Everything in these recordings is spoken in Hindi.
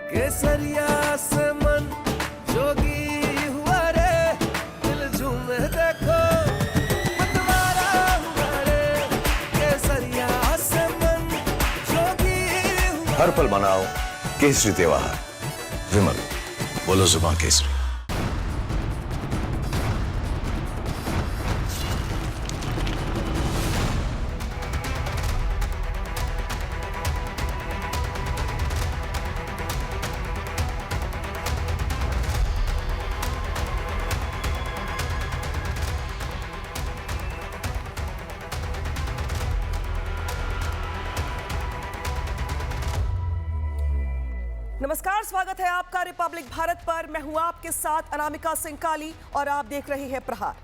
केसरिया से मन जोगी हुआ रे, दिल झूमे देखो मतवारा हुआ रे। केसरिया से मन जोगी हुआ। हर पल मनाओ केसरी त्योहार। विमल, बोलो जुबान केसरी। नमस्कार, स्वागत है आपका रिपब्लिक भारत पर। मैं हूं आपके साथ अनामिका सिंह काली और आप देख रहे हैं प्रहार।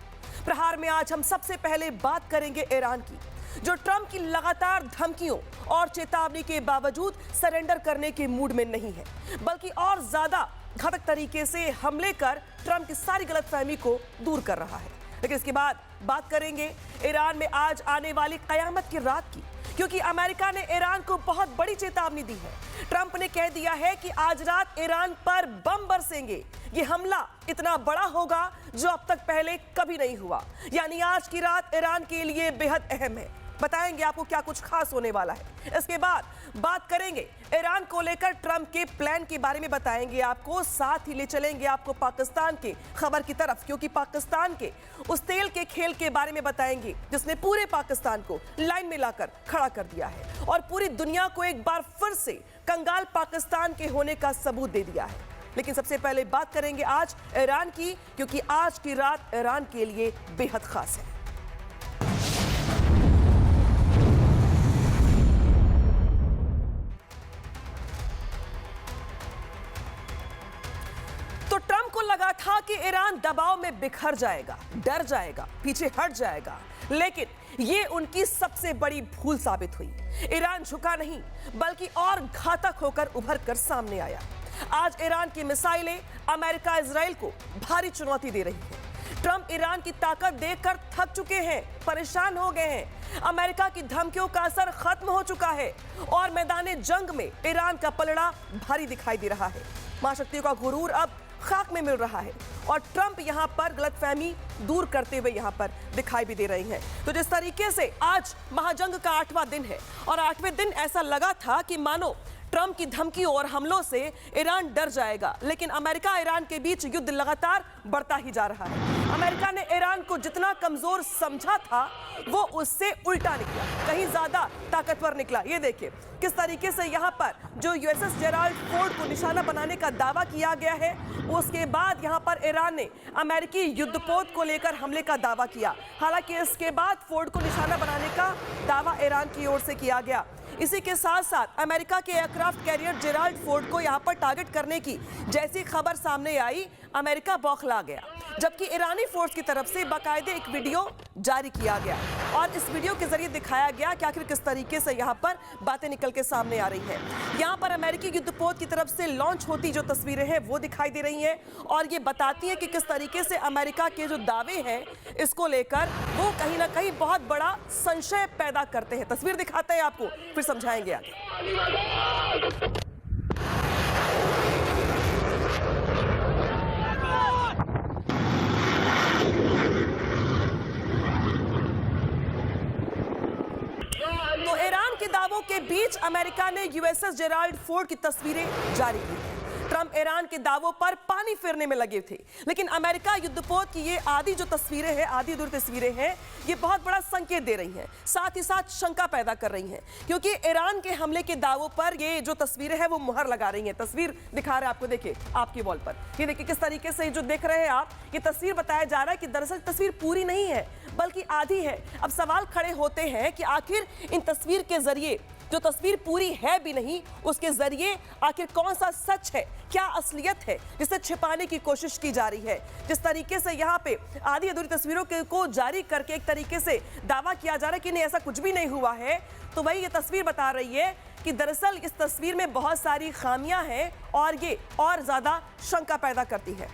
प्रहार में आज हम सबसे पहले बात करेंगे ईरान की, जो ट्रंप की लगातार धमकियों और चेतावनी के बावजूद सरेंडर करने के मूड में नहीं है, बल्कि और ज्यादा घातक तरीके से हमले कर ट्रंप की सारी गलतफहमी को दूर कर रहा है। लेकिन इसके बाद बात करेंगे ईरान में आज आने वाली कयामत की रात की, क्योंकि अमेरिका ने ईरान को बहुत बड़ी चेतावनी दी है। ट्रंप ने कह दिया है कि आज रात ईरान पर बम बरसेंगे। ये हमला इतना बड़ा होगा जो अब तक पहले कभी नहीं हुआ। यानी आज की रात ईरान के लिए बेहद अहम है। बताएंगे आपको क्या कुछ खास होने वाला है। इसके बाद बात करेंगे ईरान को लेकर ट्रंप के प्लान के बारे में, बताएंगे आपको। साथ ही ले चलेंगे आपको पाकिस्तान के खबर की तरफ, क्योंकि पाकिस्तान के उस तेल के खेल के बारे में बताएंगे जिसने पूरे पाकिस्तान को लाइन में लाकर खड़ा कर दिया है और पूरी दुनिया को एक बार फिर से कंगाल पाकिस्तान के होने का सबूत दे दिया है। लेकिन सबसे पहले बात करेंगे आज ईरान की, क्योंकि आज की रात ईरान के लिए बेहद खास है। तो ट्रंप को लगा था कि ईरान दबाव में बिखर जाएगा, डर जाएगा, पीछे हट जाएगा, लेकिन ये उनकी सबसे बड़ी भूल साबित हुई। ईरान झुका नहीं, बल्कि और घातक होकर उभर कर सामने आया। आज ईरान की मिसाइलें अमेरिका इजराइल को भारी चुनौती दे रही है। ट्रंप ईरान की ताकत देखकर थक चुके हैं, परेशान हो गए हैं। अमेरिका की धमकियों का असर खत्म हो चुका है और मैदान जंग में ईरान का पलड़ा भारी दिखाई दे रहा है। महाशक्तियों का गुरूर अब खाक में मिल रहा है और ट्रंप यहां पर गलतफहमी दूर करते हुए यहां पर दिखाई भी दे रही हैं। तो जिस तरीके से आज महाजंग का 8वां दिन है और 8वें दिन ऐसा लगा था कि मानो ट्रंप की धमकियों और हमलों से ईरान डर जाएगा, लेकिन अमेरिका ईरान के बीच युद्ध लगातार बढ़ता ही जा रहा है। अमेरिका ने ईरान को जितना कमजोर समझा था वो उससे उल्टा निकला, कहीं ज्यादा ताकतवर निकला। ये देखिए किस तरीके से यहाँ पर जो यूएसएस जेराल्ड फोर्ड को निशाना बनाने का दावा किया गया है, उसके बाद यहाँ पर ईरान ने अमेरिकी युद्धपोत को लेकर हमले का दावा किया। हालांकि इसके बाद फोर्ड को निशाना बनाने का दावा ईरान की ओर से किया गया। इसी के साथ साथ अमेरिका के एयरक्राफ्ट कैरियर जेराल्ड फोर्ड को यहां पर टारगेट करने की जैसी खबर सामने आई, अमेरिका बौखला गया, जबकि ईरानी फोर्स की तरफ से बाकायदे एक वीडियो जारी किया गया और इस वीडियो के जरिए दिखाया गया कि आखिर किस तरीके से यहां पर बातें निकल के सामने आ रही हैं। यहां पर अमेरिकी युद्धपोत की तरफ से लॉन्च होती जो तस्वीरें हैं वो दिखाई दे रही हैं और ये बताती है कि किस तरीके से अमेरिका के जो दावे हैं इसको लेकर वो कहीं ना कहीं बहुत बड़ा संशय पैदा करते हैं। तस्वीर दिखाते हैं आपको, फिर समझाएंगे आगे। तो ईरान के दावों के बीच अमेरिका ने यूएसएस जेराल्ड फोर्ड की तस्वीरें जारी की। ट्रंप ईरान के दावों पर पानी फेरने में लगे थे, लेकिन अमेरिका युद्धपोत की ये आधी जो तस्वीरें हैं, आधी अधूरी तस्वीरें हैं, ये बहुत बड़ा संकेत दे रही हैं, साथ ही साथ शंका पैदा कर रही हैं, क्योंकि ईरान के हमले के दावों पर ये जो तस्वीरें हैं वो मुहर लगा रही हैं। तस्वीर दिखा रहे हैं आपको, देखिए आपकी वॉल पर, ये देखिए किस तरीके से जो देख रहे हैं आप, ये तस्वीर बताया जा रहा है कि दरअसल तस्वीर पूरी नहीं है बल्कि आधी है। अब सवाल खड़े होते हैं कि आखिर इन तस्वीर के जरिए, जो तस्वीर पूरी है भी नहीं, उसके जरिए आखिर कौन सा सच है, क्या असलियत है जिसे छिपाने की कोशिश की जा रही है। जिस तरीके से यहाँ पे आधी अधूरी तस्वीरों को जारी करके एक तरीके से दावा किया जा रहा है कि नहीं ऐसा कुछ भी नहीं हुआ है, तो वही ये तस्वीर बता रही है कि दरअसल इस तस्वीर में बहुत सारी खामियां हैं और ये और ज्यादा शंका पैदा करती है।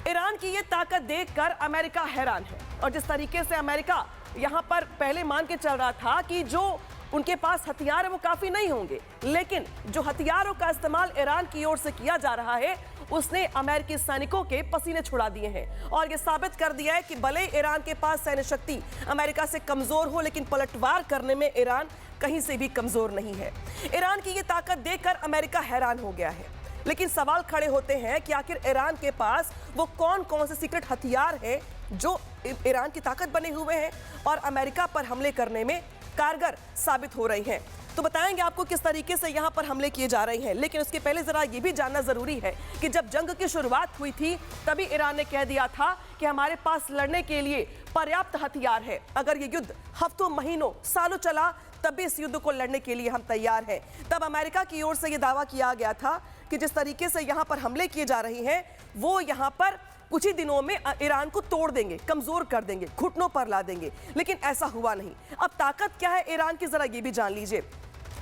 ईरान की ये ताकत देखकर अमेरिका हैरान है और जिस तरीके से अमेरिका यहाँ पर पहले मान के चल रहा था कि जो उनके पास हथियार है वो काफी नहीं होंगे, लेकिन जो हथियारों का इस्तेमाल ईरान की ओर से किया जा रहा है उसने अमेरिकी सैनिकों के पसीने छुड़ा दिए हैं और यह साबित कर दिया है कि भले ईरान के पास सैन्य शक्ति अमेरिका से कमजोर हो, लेकिन पलटवार करने में ईरान कहीं से भी कमजोर नहीं है। ईरान की ये ताकत देखकर अमेरिका हैरान हो गया है, लेकिन सवाल खड़े होते हैं कि आखिर ईरान के पास वो कौन कौन से सीक्रेट हथियार हैं जो ईरान की ताकत बने हुए हैं और अमेरिका पर हमले करने में कारगर साबित हो रही हैं। तो बताएंगे आपको किस तरीके से यहां पर हमले किए जा रहे हैं, लेकिन उसके पहले जरा ये भी जानना जरूरी है कि जब जंग की शुरुआत हुई थी तभी ईरान ने कह दिया था कि हमारे पास लड़ने के लिए पर्याप्त हथियार है। अगर ये युद्ध हफ्तों, महीनों, सालों चला तब भी इस युद्ध को लड़ने के लिए हम तैयार हैं। तब अमेरिका की ओर से यह दावा किया गया था कि जिस तरीके से यहां पर हमले किए जा रहे हैं वो यहां पर कुछ ही दिनों में ईरान को तोड़ देंगे, कमजोर कर देंगे, घुटनों पर ला देंगे, लेकिन ऐसा हुआ नहीं। अब ताकत क्या है ईरान की, जरा ये भी जान लीजिए।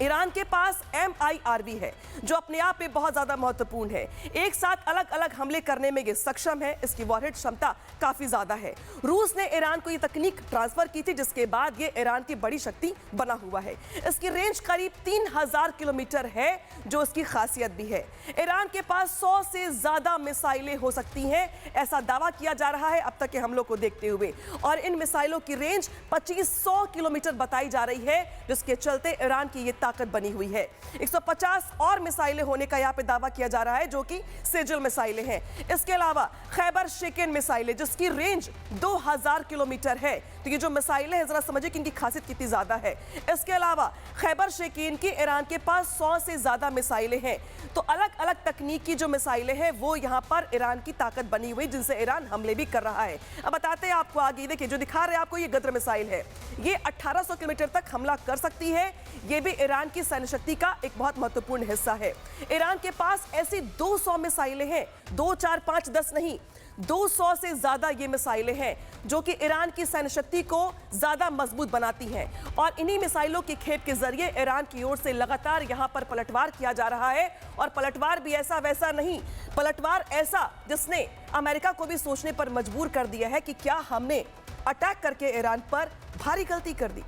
ईरान के पास MIRV है जो अपने आप में बहुत ज्यादा महत्वपूर्ण है। एक साथ अलग अलग हमले करने में ये सक्षम है, इसकी वॉरहेड क्षमता काफी ज्यादा है। रूस ने ईरान को ये तकनीक ट्रांसफर की थी जिसके बाद ये ईरान की बड़ी शक्ति बना हुआ है। इसकी रेंज करीब 3000 किलोमीटर है जो इसकी खासियत भी है। ईरान के पास 100 से ज्यादा मिसाइलें हो सकती हैं, ऐसा दावा किया जा रहा है अब तक के हमलों को देखते हुए, और इन मिसाइलों की रेंज 2500 किलोमीटर बताई जा रही है, जिसके चलते ईरान की ये ताकत बनी हुई है। 150 और मिसाइलें होने का यहाँ पे दावा किया जा रहा है जो कि सेजल मिसाइलें हैं। इसके अलावा खैबर शेकेन मिसाइलें जिसकी रेंज 2000 किलोमीटर है। तो ये जो मिसाइलें हैं जरा समझिए कि इनकी खासियत कितनी ज्यादा है। इसके अलावा खैबर शेकेन की ईरान के पास 100 से ज्यादा मिसाइलें हैं। तो अलग अलग तकनीक की जो मिसाइलें हैं वो यहाँ पर ईरान की ताकत बनी हुई जिनसे ईरान हमले भी कर रहा है। अब बताते हैं आपको आगे, देखिए जो दिखा रहे हैं आपको ये गद्र मिसाइल है, ये 1800 किलोमीटर तक हमला कर सकती है। ये भी ईरान की सैन्य शक्ति का एक बहुत महत्वपूर्ण हिस्सा है। ईरान के पास ऐसी 200 मिसाइलें हैं, 2, 4, 5, 10 नहीं, 200 से ज्यादा ये मिसाइलें हैं जो कि ईरान की सैन्य शक्ति को ज्यादा मजबूत बनाती हैं। और इन्हीं मिसाइलों की खेप के जरिए ईरान की ओर से लगातार यहां पर पलटवार किया जा रहा है। और पलटवार भी ऐसा वैसा नहीं, पलटवार ऐसा जिसने अमेरिका को भी सोचने पर मजबूर कर दिया है कि क्या हमने अटैक करके ईरान पर भारी गलती कर दी।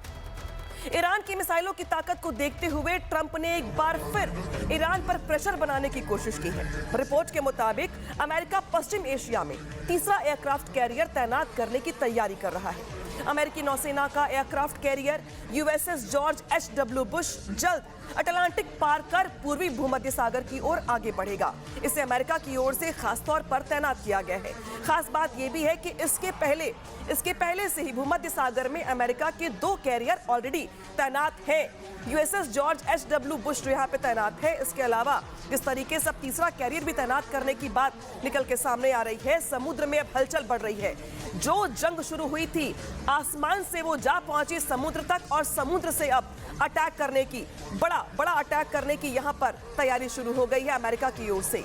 ईरान की मिसाइलों की ताकत को देखते हुए ट्रंप ने एक बार फिर ईरान पर प्रेशर बनाने की कोशिश की है। रिपोर्ट के मुताबिक अमेरिका पश्चिम एशिया में तीसरा एयरक्राफ्ट कैरियर तैनात करने की तैयारी कर रहा है। अमेरिकी नौसेना का aircraft carrier USS George H.W. Bush जल्द अटलांटिक पार कर पूर्वी भूमध्य सागर की ओर आगे बढ़ेगा। इसे अमेरिका की ओर से खासतौर पर तैनात किया गया है। खास बात यह भी है कि इसके पहले से ही भूमध्य सागर में अमेरिका के 2 कैरियर ऑलरेडी तैनात हैं। USS George H.W. बुश जो यहाँ पे तैनात है, इसके अलावा जिस तरीके से अब तीसरा कैरियर भी तैनात करने की बात निकल के सामने आ रही है, समुद्र में अब हलचल बढ़ रही है। जो जंग शुरू हुई थी आसमान से वो जा पहुंची समुद्र तक, और समुद्र से अब अटैक करने की बड़ा अटैक करने की यहाँ पर तैयारी शुरू हो गई है अमेरिका की ओर से।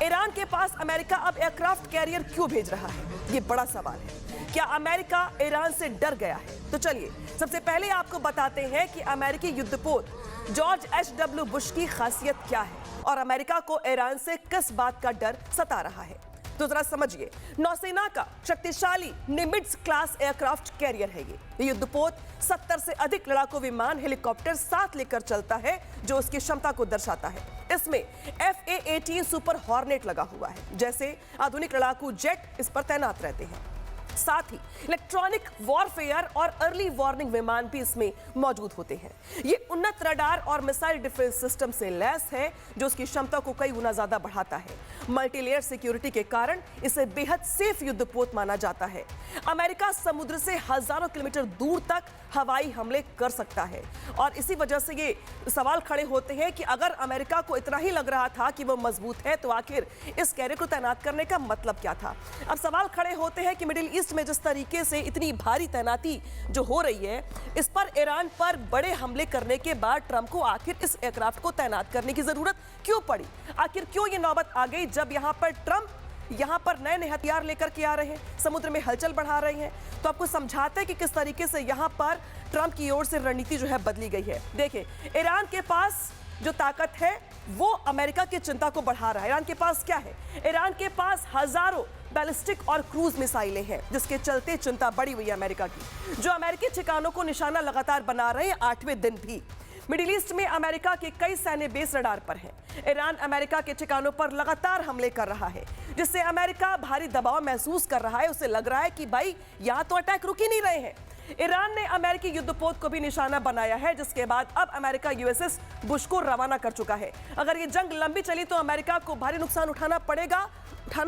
ईरान के पास अमेरिका अब एयरक्राफ्ट कैरियर क्यों भेज रहा है, ये बड़ा सवाल है। क्या अमेरिका ईरान से डर गया है? तो चलिए सबसे पहले आपको बताते हैं कि अमेरिकी युद्धपोत जॉर्ज H.W. बुश की खासियत क्या है और अमेरिका को ईरान से किस बात का डर सता रहा है। तो जरा समझिए, नौसेना का शक्तिशाली निमिट्ज क्लास एयरक्राफ्ट कैरियर है ये युद्धपोत 70 से अधिक लड़ाकू विमान, हेलीकॉप्टर साथ लेकर चलता है जो उसकी क्षमता को दर्शाता है। इसमें FA-18 सुपर हॉर्नेट लगा हुआ है, जैसे आधुनिक लड़ाकू जेट इस पर तैनात रहते हैं। साथ ही इलेक्ट्रॉनिक वॉरफेयर और अर्ली वार्निंग विमान भी इसमें मौजूद होते हैं। ये उन्नत रडार और मिसाइल डिफेंस सिस्टम से लैस है जो उसकी क्षमता को कई गुना ज्यादा बढ़ाता है। मल्टीलेयर सिक्योरिटी के कारण इसे बेहद सेफ युद्धपोत माना जाता है। अमेरिका समुद्र से हजारों किलोमीटर दूर तक हवाई हमले कर सकता है और इसी वजह से ये सवाल खड़े होते हैं कि अगर अमेरिका को इतना ही लग रहा था कि वो मजबूत है तो आखिर इस कैरियर को तैनात करने का मतलब क्या था। अब सवाल खड़े होते हैं कि मिडिल ईस्ट में जिस तरीके से इतनी भारी तैनाती जो हो रही है, इस पर ईरान पर बड़े हमले करने के बाद ट्रंप को आखिर इस एयरक्राफ्ट को तैनात करने की जरूरत क्यों पड़ी। आखिर क्यों ये नौबत आ गई जब यहाँ पर ट्रंप यहाँ पर नए नए हथियार लेकर के आ रहे हैं, समुद्र में हलचल बढ़ा रहे हैं। तो आपको समझाते हैं कि किस तरीके से यहाँ पर ट्रंप की ओर से रणनीति जो है बदली गई है। देखिए, ईरान के पास जो ताकत है वो अमेरिका की चिंता को बढ़ा रहा है। ईरान के पास क्या है? ईरान के पास हजारों बैलिस्टिक और क्रूज मिसाइलें हैं, जिसके चलते चिंता बढ़ी हुई है अमेरिका की, जो अमेरिकी ठिकानों को निशाना लगातार बना रहे हैं 8वें दिन भी। मिडिल ईस्ट में अमेरिका के कई सैन्य बेस रडार पर हैं। ईरान अमेरिका के ठिकानों पर लगातार हमले कर रहा है, जिससे अमेरिका भारी दबाव महसूस कर रहा है। उसे लग रहा है कि भाई यहाँ तो अटैक रुक ही नहीं रहे हैं। ईरान ने अमेरिकी युद्धपोत को भी निशाना बनाया है, जिसके बाद अब अमेरिका यूएसएस बुश को रवाना कर चुका है। अगर ये जंग लंबी चली तो अमेरिका को भारी नुकसान उठाना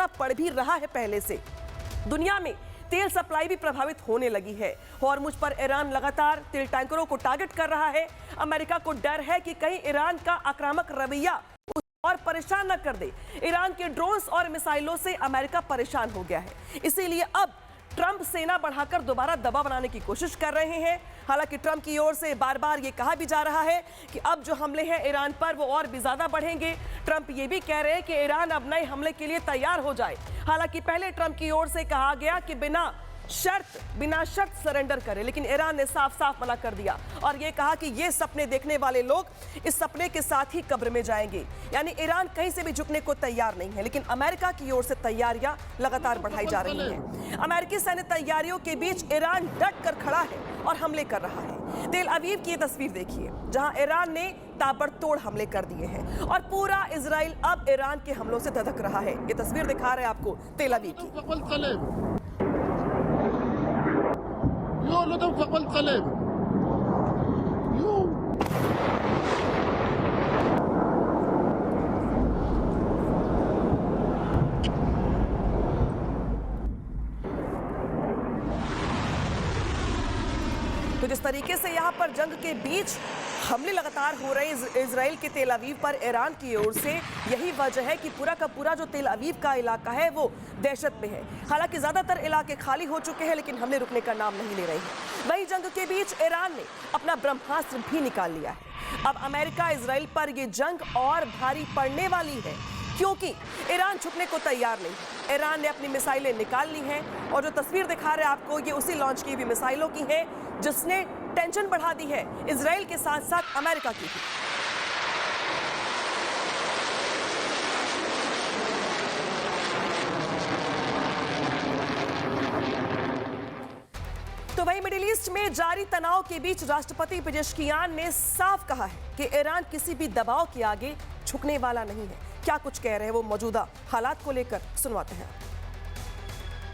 पड़ भी रहा है पहले से। दुनिया में तेल सप्लाई भी प्रभावित होने लगी है। हॉर्मुज पर ईरान लगातार तेल टैंकरों को टारगेट कर रहा है। अमेरिका को डर है कि कहीं ईरान का आक्रामक रवैया और परेशान न कर दे। ईरान के ड्रोन्स और मिसाइलों से अमेरिका परेशान हो गया है, इसीलिए अब ट्रंप सेना बढ़ाकर दोबारा दबाव बनाने की कोशिश कर रहे हैं। हालांकि ट्रंप की ओर से बार बार ये कहा भी जा रहा है कि अब जो हमले हैं ईरान पर वो और भी ज्यादा बढ़ेंगे। ट्रंप ये भी कह रहे हैं कि ईरान अब नए हमले के लिए तैयार हो जाए। हालांकि पहले ट्रंप की ओर से कहा गया कि बिना शर्त सरेंडर करे, लेकिन ईरान ने साफ साफ मना कर दिया और ये कहा कि ये सपने देखने वाले लोग इस सपने के साथ ही कब्र में जाएंगे। यानी ईरान कहीं से भी झुकने को तैयार नहीं है, लेकिन अमेरिका की ओर से तैयारियां लगातार बढ़ाई जा रही हैं। अमेरिकी सैन्य तैयारियों के बीच ईरान डट कर खड़ा है और हमले कर रहा है। तेल अवीव की ये तस्वीर देखिए, जहां ईरान ने ताबड़तोड़ हमले कर दिए हैं और पूरा इजराइल अब ईरान के हमलों से धधक रहा है। ये तस्वीर दिखा रहे हैं आपको तेल अवीव की। तो जिस तरीके से यहाँ पर जंग के बीच हमले लगातार हो रहे हैं इजराइल के तेल अवीव पर ईरान की ओर से, यही वजह है कि पूरा का पूरा जो तेल अवीव का इलाका है वो दहशत में है। हालांकि ज्यादातर इलाके खाली हो चुके हैं, लेकिन हमले रुकने का नाम नहीं ले रहे हैं। वही जंग के बीच ईरान ने अपना ब्रह्मास्त्र भी निकाल लिया है। अब अमेरिका इजराइल पर ये जंग और भारी पड़ने वाली है, क्योंकि ईरान झुकने को तैयार नहीं है। ईरान ने अपनी मिसाइलें निकाल ली हैं और जो तस्वीर दिखा रहे हैं आपको, ये उसी लॉन्च की हुई मिसाइलों की है, जिसने टेंशन बढ़ा दी है इजराइल के साथ साथ अमेरिका की भी। तो वही मिडिल ईस्ट में जारी तनाव के बीच राष्ट्रपति पेजेश्कियान ने साफ कहा है कि ईरान किसी भी दबाव के आगे झुकने वाला नहीं है। क्या कुछ कह रहे हैं वो मौजूदा हालात को लेकर, सुनवाते हैं।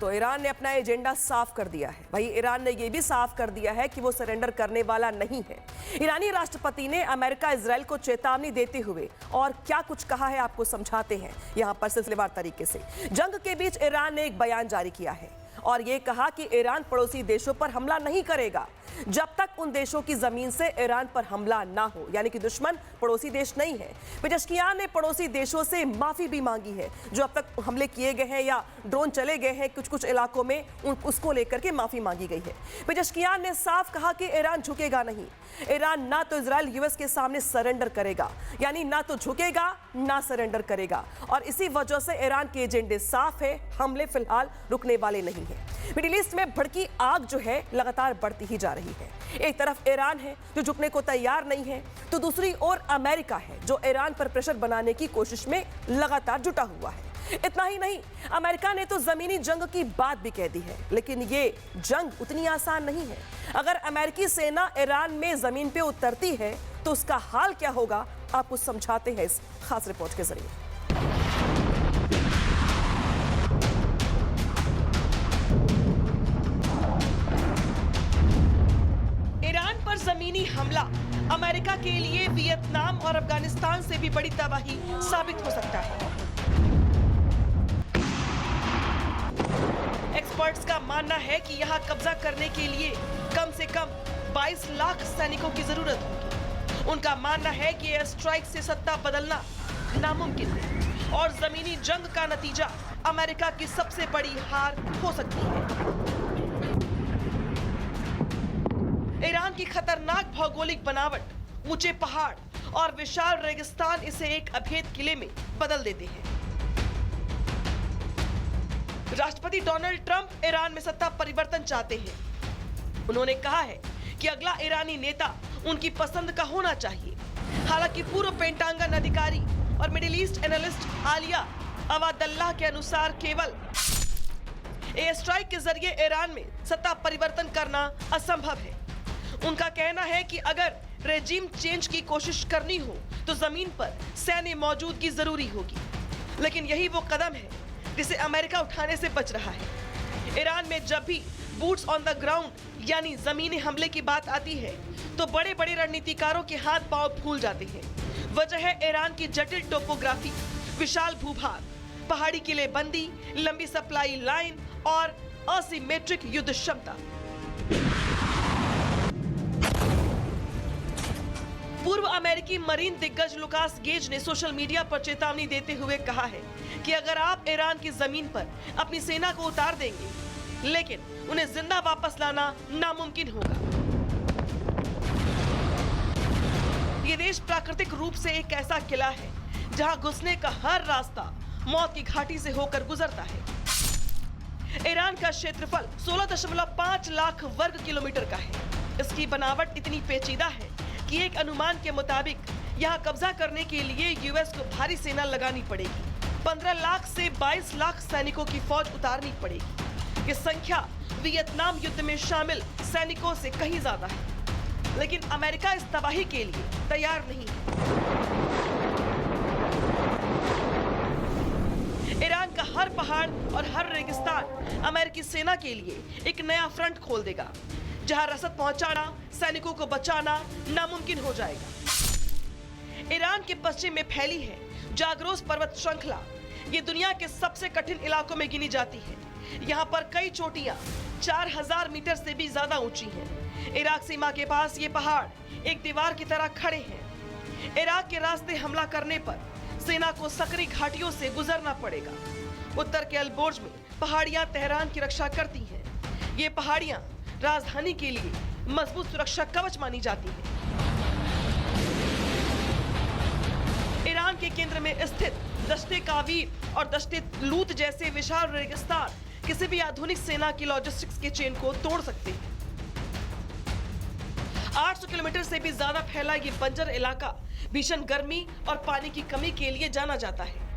तो ईरान ने अपना एजेंडा साफ कर दिया है। वही ईरान ने यह भी साफ कर दिया है कि वो सरेंडर करने वाला नहीं है। ईरानी राष्ट्रपति ने अमेरिका इजराइल को चेतावनी देते हुए और क्या कुछ कहा है आपको समझाते हैं यहां पर सिलसिलेवार तरीके से। जंग के बीच ईरान ने एक बयान जारी किया है और ये कहा कि ईरान पड़ोसी देशों पर हमला नहीं करेगा जब तक उन देशों की जमीन से ईरान पर हमला ना हो, यानी कि दुश्मन पड़ोसी देश नहीं है। पेजेश्कियान ने पड़ोसी देशों से माफी भी मांगी है, जो अब तक हमले किए गए हैं या ड्रोन चले गए हैं कुछ कुछ इलाकों में, उसको लेकर के माफी मांगी गई है। पेजेश्कियान ने साफ कहा कि ईरान झुकेगा नहीं। ईरान ना तो इजराइल यूएस के सामने सरेंडर करेगा, यानी ना तो झुकेगा ना सरेंडर करेगा, और इसी वजह से ईरान के एजेंडे साफ है, हमले फिलहाल रुकने वाले नहीं है। मिडिल ईस्ट में भड़की आग जो है लगातार बढ़ती ही जा रही है। एक तरफ ईरान है जो झुकने को तैयार नहीं है, तो दूसरी ओर अमेरिका है जो ईरान पर प्रेशर बनाने की कोशिश में लगातार जुटा हुआ है। इतना ही नहीं, अमेरिका ने तो जमीनी जंग की बात भी कह दी है, लेकिन ये जंग उतनी आसान नहीं है। अगर अमेरिकी सेना ईरान में जमीन पे उतरती है तो उसका हाल क्या होगा, आपको समझाते हैं इस खास रिपोर्ट के जरिए। ईरान पर जमीनी हमला अमेरिका के लिए वियतनाम और अफगानिस्तान से भी बड़ी तबाही साबित हो सकता है। एक्सपर्ट्स का मानना है कि यहां कब्जा करने के लिए कम से कम 22 लाख सैनिकों की जरूरत होगी। उनका मानना है कि एयर स्ट्राइक से सत्ता बदलना नामुमकिन है और जमीनी जंग का नतीजा अमेरिका की सबसे बड़ी हार हो सकती है। ईरान ईरान की खतरनाक भौगोलिक बनावट, ऊंचे पहाड़ और विशाल रेगिस्तान इसे एक अभेद किले में बदल देते हैं। राष्ट्रपति डोनाल्ड ट्रंप ईरान में सत्ता परिवर्तन चाहते हैं। उन्होंने कहा है कि अगला ईरानी नेता उनकी पसंद का होना चाहिए। हालांकि पूर्व पेंटागन अधिकारी और मिडिल ईस्ट एनालिस्ट आलिया अवादल्लाह के अनुसार केवल एयर स्ट्राइक के जरिए ईरान में सत्ता परिवर्तन करना असंभव है। उनका कहना है कि अगर रेजिम चेंज की कोशिश करनी हो तो जमीन पर सैन्य मौजूदगी जरूरी होगी, लेकिन यही वो कदम है जिसे अमेरिका उठाने से बच रहा है। ईरान में जब भी बूट्स ऑन द ग्राउंड यानी जमीनी हमले की बात आती है तो बड़े बड़े रणनीतिकारों के हाथ पांव फूल जाते हैं। वजह है ईरान की जटिल टोपोग्राफी, विशाल भूभाग, पहाड़ी किलेबंदी, लंबी सप्लाई लाइन और असिमेट्रिक युद्ध क्षमता। पूर्व अमेरिकी मरीन दिग्गज लुकास गेज ने सोशल मीडिया पर चेतावनी देते हुए कहा है कि अगर आप ईरान की जमीन पर अपनी सेना को उतार देंगे, लेकिन उन्हें जिंदा वापस लाना नामुमकिन होगा। ये देश प्राकृतिक रूप से एक ऐसा किला है जहां घुसने का हर रास्ता मौत की घाटी से होकर गुजरता है। ईरान का क्षेत्रफल 16.5 लाख वर्ग किलोमीटर का है। इसकी बनावट इतनी पेचीदा है कि एक अनुमान के मुताबिक यहां कब्जा करने के लिए यूएस को भारी सेना लगानी पड़ेगी। 15 लाख से 22 लाख सैनिकों की फौज उतारनी पड़ेगी। ये संख्या वियतनाम युद्ध में शामिल सैनिकों से कहीं ज्यादा है, लेकिन अमेरिका इस तबाही के लिए तैयार नहीं है। ईरान का हर पहाड़ और हर रेगिस्तान अमेरिकी सेना के लिए एक नया फ्रंट खोल देगा, जहां रसद पहुंचाना, सैनिकों को बचाना नामुमकिन हो जाएगा। ईरान के पश्चिम में फैली है जाग्रोस पर्वत श्रृंखला। ये दुनिया के सबसे कठिन इलाकों में गिनी जाती है। यहाँ पर कई चोटियां 4000 मीटर से भी ज्यादा ऊंची हैं। इराक सीमा के पास ये पहाड़ एक दीवार की तरह खड़े हैं। इराक के रास्ते हमला करने पर सेना को सकरी घाटियों से गुजरना पड़ेगा। उत्तर के अल्बोर्ज में पहाड़ियां तेहरान की रक्षा करती हैं। ये पहाड़ियां राजधानी के लिए मजबूत सुरक्षा कवच मानी जाती हैं। ईरान के केंद्र में स्थित दश्ते कावीर और दश्ते लूत जैसे विशाल रेगिस्तान किसी भी आधुनिक सेना की लॉजिस्टिक्स के चेन को तोड़ सकते हैं। 800 किलोमीटर से भी ज्यादा फैला ये बंजर इलाका भीषण गर्मी और पानी की कमी के लिए जाना जाता है।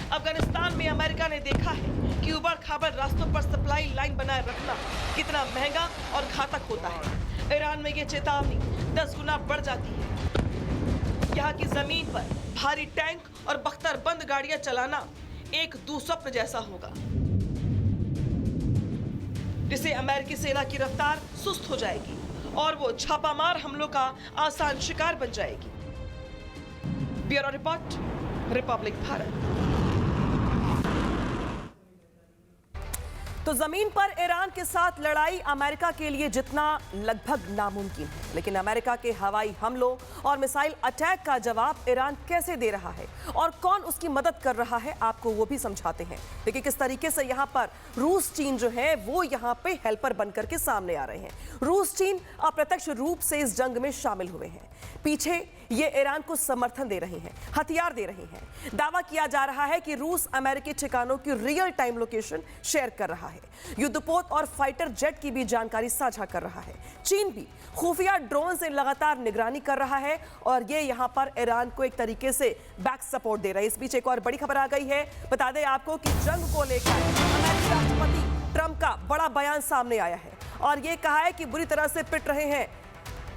अफगानिस्तान में अमेरिका ने देखा है कि उबड़-खाबड़ रास्तों पर सप्लाई लाइन बनाए रखना कितना महंगा और घातक होता है। ईरान में ये चेतावनी 10 गुना बढ़ जाती है। यहाँ की जमीन पर भारी टैंक और बख्तरबंद गाड़ियां चलाना एक दुस्वप्न जैसा होगा, जिससे अमेरिकी सेना की रफ्तार सुस्त हो जाएगी और वो छापामार हमलों का आसान शिकार बन जाएगी। Bureau report, Republic Bharat. तो जमीन पर ईरान के साथ लड़ाई अमेरिका के लिए जितना लगभग नामुमकिन है, लेकिन अमेरिका के हवाई हमलों और मिसाइल अटैक का जवाब ईरान कैसे दे रहा है और कौन उसकी मदद कर रहा है, आपको वो भी समझाते हैं। देखिए किस तरीके से यहाँ पर रूस चीन जो है वो यहाँ पे हेल्पर बनकर के सामने आ रहे हैं। रूस चीन अप्रत्यक्ष रूप से इस जंग में शामिल हुए हैं। पीछे ये ईरान को समर्थन दे रहे हैं, हथियार दे रहे हैं। दावा किया जा रहा है कि रूस अमेरिकी ठिकानों की रियल टाइम लोकेशन शेयर कर रहा है। युद्धपोत और फाइटर जेट की भी जानकारी साझा कर रहा है। चीन भी खुफिया ड्रोन से लगातार निगरानी कर रहा है और ये यहाँ पर ईरान को एक तरीके से बैक सपोर्ट दे रहा है। इस बीच एक और बड़ी खबर आ गई है। बता दें आपको कि जंग को लेकर अमेरिकी राष्ट्रपति ट्रंप का बड़ा बयान सामने आया है और ये कहा है कि बुरी तरह से पिट रहे हैं।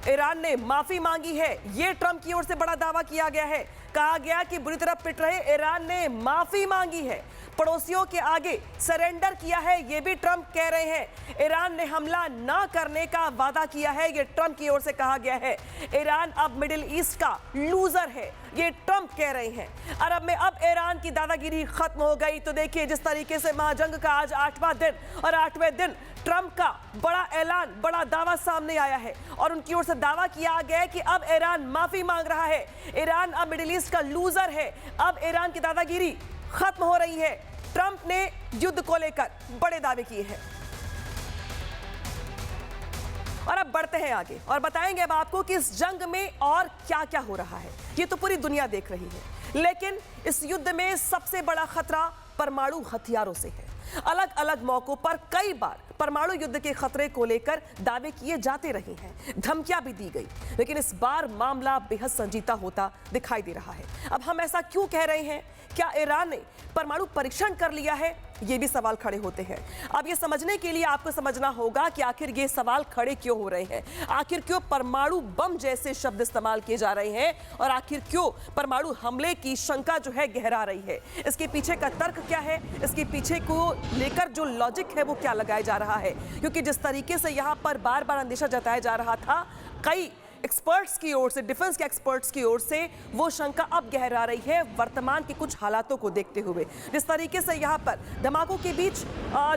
ईरान ने माफी मांगी है, ये ट्रंप की ओर से बड़ा दावा किया गया है। कहा गया कि बुरी तरह पिट रहे ईरान ने माफी मांगी है, पड़ोसियों के आगे सरेंडर किया है, ये भी ट्रंप कह रहे हैं। ईरान ने हमला ना करने का वादा किया है, ये ट्रंप की ओर से कहा गया है। ईरान अब मिडिल ईस्ट का लूजर है, ये ट्रंप कह रहे हैं। अरब में अब ईरान की दादागिरी खत्म हो गई। तो देखिए जिस तरीके से महाजंग का आज 8वां दिन और 8वें दिन ट्रंप का बड़ा ऐलान, बड़ा दावा सामने आया है और उनकी ओर से दावा किया गया है कि अब ईरान माफी मांग रहा है। ईरान अब मिडिल ईस्ट का लूजर है, अब ईरान की दादागिरी खत्म हो रही है। ट्रंप ने युद्ध को लेकर बड़े दावे किए हैं। और अब बढ़ते हैं आगे और बताएंगे अब आपको कि इस जंग में और क्या क्या हो रहा है। ये तो पूरी दुनिया देख रही है, लेकिन इस युद्ध में सबसे बड़ा खतरा परमाणु हथियारों से है। अलग अलग मौकों पर कई बार परमाणु युद्ध के खतरे को लेकर दावे किए जाते रहे हैं, धमकियां भी दी गई, लेकिन इस बार मामला बेहद संजीदा होता दिखाई दे रहा है। अब हम ऐसा क्यों कह रहे हैं? क्या ईरान ने परमाणु परीक्षण कर लिया है? ये भी सवाल खड़े होते हैं। अब ये समझने के लिए आपको समझना होगा कि आखिर ये सवाल खड़े क्यों हो रहे हैं, आखिर क्यों परमाणु बम जैसे शब्द इस्तेमाल किए जा रहे हैं और आखिर क्यों परमाणु हमले की शंका जो है गहरा रही है। इसके पीछे का तर्क क्या है, इसके पीछे को लेकर जो लॉजिक है वो क्या लगाया जा रहा है, क्योंकि जिस तरीके से यहाँ पर बार बार अंदेशा जताया जा रहा था कई एक्सपर्ट्स की ओर से, डिफेंस के एक्सपर्ट्स की ओर से, वो शंका अब गहरा रही है वर्तमान के कुछ हालातों को देखते हुए। जिस तरीके से यहाँ पर धमाकों के बीच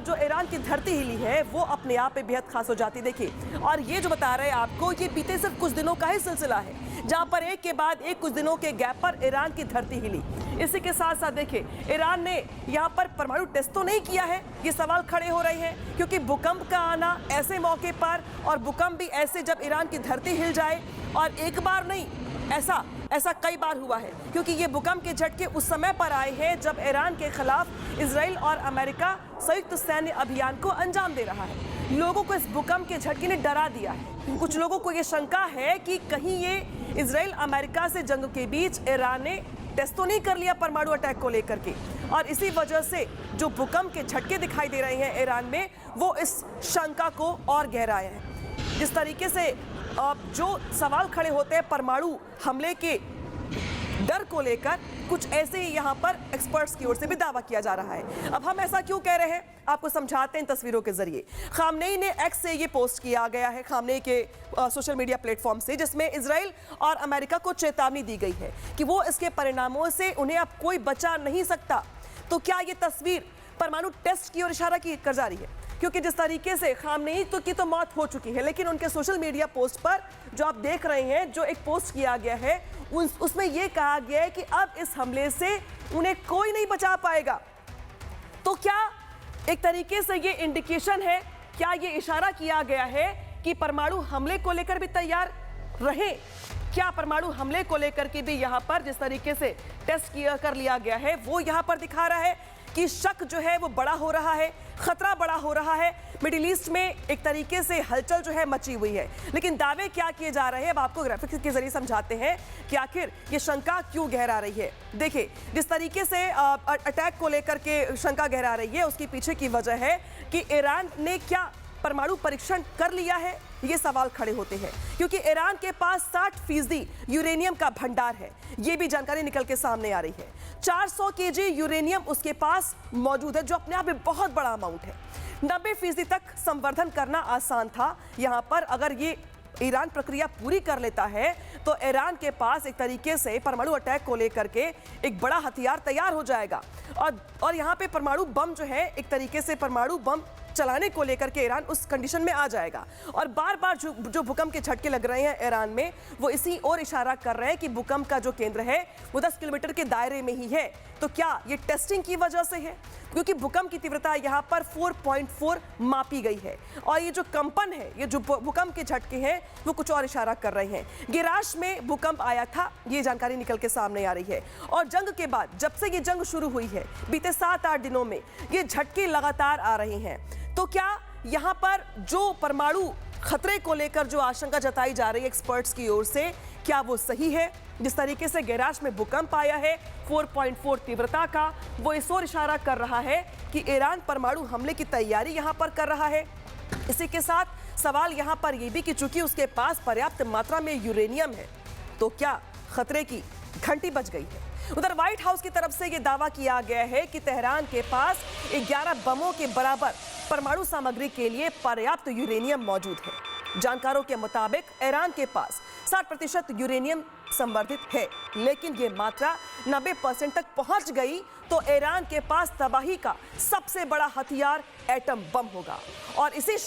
जो ईरान की धरती हिली है वो अपने आप में बेहद खास हो जाती देखिए। और ये जो बता रहे हैं आपको, ये बीते सिर्फ कुछ दिनों का ही सिलसिला है जहां पर एक के बाद एक कुछ दिनों के गैप पर ईरान की धरती हिली। इसी के साथ साथ देखिए, ईरान ने यहां पर परमाणु टेस्ट तो नहीं किया है, ये सवाल खड़े हो रहे हैं, क्योंकि भूकंप का आना ऐसे मौके पर और भूकंप भी ऐसे जब ईरान की धरती हिल जाए, और एक बार नहीं, ऐसा कई बार हुआ है, क्योंकि ये भूकंप के झटके उस समय पर आए हैं जब ईरान के खिलाफ इजराइल और अमेरिका संयुक्त सैन्य अभियान को अंजाम दे रहा है। लोगों को इस भूकंप के झटके ने डरा दिया है। कुछ लोगों को ये शंका है कि कहीं ये इजराइल अमेरिका से जंग के बीच ईरान ने टेस्ट तो नहीं कर लिया परमाणु अटैक को लेकर के, और इसी वजह से जो भूकंप के झटके दिखाई दे रहे हैं ईरान में, वो इस शंका को और गहराए हैं। जिस तरीके से जो सवाल खड़े होते हैं परमाणु हमले के डर को लेकर, कुछ ऐसे ही यहाँ पर एक्सपर्ट्स की ओर से भी दावा किया जा रहा है। अब हम ऐसा क्यों कह रहे हैं, आपको समझाते हैं तस्वीरों के जरिए। खामनेई ने एक्स से ये पोस्ट किया गया है, खामनेई के सोशल मीडिया प्लेटफॉर्म से, जिसमें इजराइल और अमेरिका को चेतावनी दी गई है कि वो इसके परिणामों से उन्हें अब कोई बचा नहीं सकता। तो क्या ये तस्वीर परमाणु टेस्ट की ओर इशारा कर जा रही है? क्योंकि जिस तरीके से खामनेई की तो मौत हो चुकी है, लेकिन उनके सोशल मीडिया पोस्ट पर जो आप देख रहे हैं, जो एक पोस्ट किया गया है, उसमें यह कहा गया है कि अब इस हमले से उन्हें कोई नहीं बचा पाएगा। तो क्या एक तरीके से ये इंडिकेशन है, क्या ये इशारा किया गया है कि परमाणु हमले को लेकर भी तैयार रहें? क्या परमाणु हमले को लेकर के भी यहाँ पर जिस तरीके से टेस्ट कर लिया गया है, वो यहाँ पर दिखा रहा है कि शक जो है वो बड़ा हो रहा है, खतरा बड़ा हो रहा है। मिडिल ईस्ट में एक तरीके से हलचल जो है मची हुई है, लेकिन दावे क्या किए जा रहे हैं अब आपको ग्राफिक्स के जरिए समझाते हैं कि आखिर ये शंका क्यों गहरा रही है। देखिए, जिस तरीके से अटैक को लेकर के शंका गहरा रही है, उसके पीछे की वजह है कि ईरान ने क्या परमाणु परीक्षण कर लिया है, ये सवाल खड़े होते हैं, क्योंकि ईरान के पास 60% यूरेनियम का भंडार है। ये भी जानकारी निकल के सामने आ रही है। 400 केजी यूरेनियम उसके पास मौजूद है, जो अपने आप में बहुत बड़ा अमाउंट है। 90% तक संवर्धन करना आसान था। यहाँ पर अगर ये ईरान प्रक्रिया पूरी कर लेता है तो ईरान के पास एक तरीके से परमाणु अटैक को लेकर के एक बड़ा हथियार तैयार हो जाएगा, और यहाँ पे परमाणु बम जो है, एक तरीके से परमाणु बम चलाने को लेकर के ईरान उस कंडीशन में आ जाएगा। और बार बार जो भूकंप के झटके लग रहे हैं ईरान में, वो इसी ओर इशारा कर रहे हैं कि भूकंप का जो केंद्र है वो 10 किलोमीटर के दायरे में ही है। तो क्या ये टेस्टिंग की वजह से है? क्योंकि भूकंप की तीव्रता यहाँ पर 4.4 मापी गई है, और ये जो कंपन है, ये जो भूकंप के झटके हैं, वो कुछ और इशारा कर रहे हैं। गिराश में भूकंप आया था, ये जानकारी निकल के सामने आ रही है। और जंग के बाद, जब से ये जंग शुरू हुई है, बीते 7-8 दिनों में ये झटके लगातार आ रहे हैं। तो क्या यहाँ पर जो परमाणु खतरे को लेकर जो आशंका जताई जा रही है एक्सपर्ट्स की ओर से, क्या वो सही है? जिस तरीके से गैराज में भूकंप आया है 4.4 तीव्रता का, वो इस ओर इशारा कर रहा है कि ईरान परमाणु हमले की तैयारी यहाँ पर कर रहा है। इसी के साथ सवाल यहाँ पर यह भी कि चूंकि उसके पास पर्याप्त मात्रा में यूरेनियम है, तो क्या खतरे की घंटी बज गई है? उधर व्हाइट हाउस की तरफ से यह दावा किया गया है कि तेहरान के पास 11 बमों के बराबर परमाणु सामग्री के लिए पर्याप्त यूरेनियम मौजूद है। जानकारों के मुताबिक ईरान के पास 60% यूरेनियम संवर्धित है, लेकिन ये मात्रा 90% तक पहुंच गई तो ईरान के पास तबाही का सबसे बड़ा हथियार एटम बम होगा। और इसी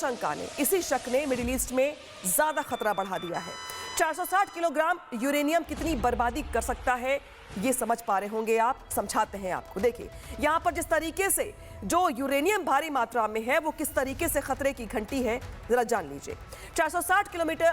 शक ने मिडिल ईस्ट में ज्यादा खतरा बढ़ा दिया है। 460 किलोग्राम यूरेनियम कितनी बर्बादी कर सकता है, ये समझ पा रहे होंगे आप, समझाते हैं आपको। देखिए यहां पर जिस तरीके से जो यूरेनियम भारी मात्रा में है वो किस तरीके से खतरे की घंटी है, जरा जान लीजिए। 460